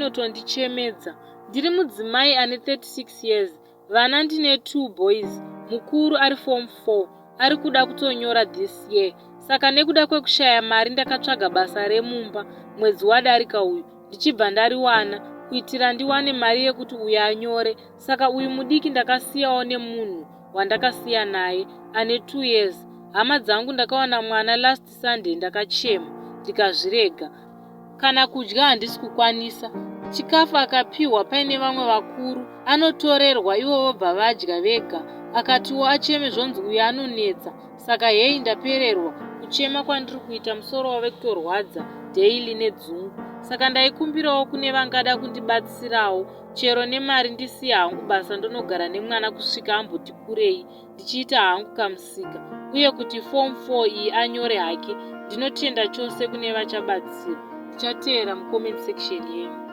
inotondichemedza. Ndiri mudzimai ane 36 years, vana ndine 2 boys, mukuru ari form 4, ari kuda kutonyora this year. Saka nekuda kwekushaya mari ndakatsvaga basa remumba mwedzi wadarika uyu, ndichibva ndariwana kuitira ndiwane mari yekuti uyu anyore. Saka uyu mudiki ndakasiyawo nemunhu wandakasiya naye ane 2 years. Hama dzangu ndakawana mwana last Sunday, ndakachema ndikazvirega. Kana kudya handisi kukwanisa, chikafu akapiwa paine vamwe vakuru anotorerwa ivo vobva vadya vega. Akatiwo acheme zvonzi uyu anonetsa. Saka hei ndapererwa kuchema kwandiri kuita musoro wave kutorwadza daily nedzungu. Saka ndaikumbirawo kune vangada kundibatsirawo chero nemari ndisiya hangu basa ndonogara nemwana kusvika amboti kurei ndichiita hangu kamusika, uye kuti form 4 iyi anyore hake. Ndinotenda chose kune vachabatsira. Tichateera mucomment section yenyu.